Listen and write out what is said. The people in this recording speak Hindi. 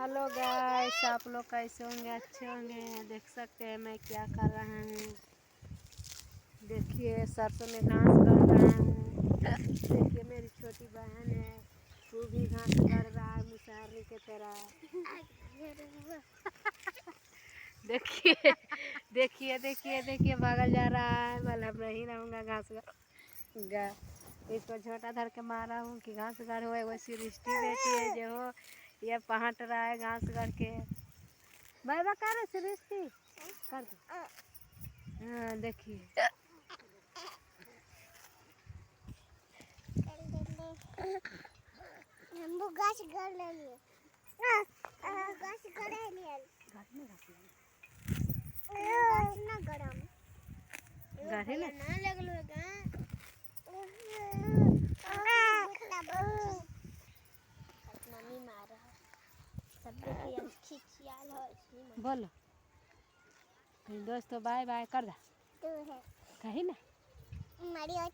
हेलो गाइस, आप लोग कैसे होंगे? अच्छे होंगे। देख सकते हैं मैं क्या कर रहा हूँ। देखिए सरसों में घास गढ़ रहा हूँ। देखिए मेरी छोटी बहन है, वो भी घास गढ़ रहा है मुसहरी की तरह। देखिए देखिए देखिए देखिए भागल जा रहा है। बोला नहीं रहूँगा घास गा। इसको छोटा धर के मारा हूँ कि घास गढ़ हो। वो सृष्टि बेटी है जो हो, ये पहाट रहा है घास गढ़ के। बाय बाय कर सृष्टि कर दो। हाँ देखिए हमको गाछ गड़ लेलिए। गाछ गड़े लिए। गाछ ना गड़म। गाड़ी ले ना लगलो का। मम्मी मारा। सब देखिए खिखियाल है। बोलो दोस्तों, बाय बाय कर दा। तू है कही ना मरी और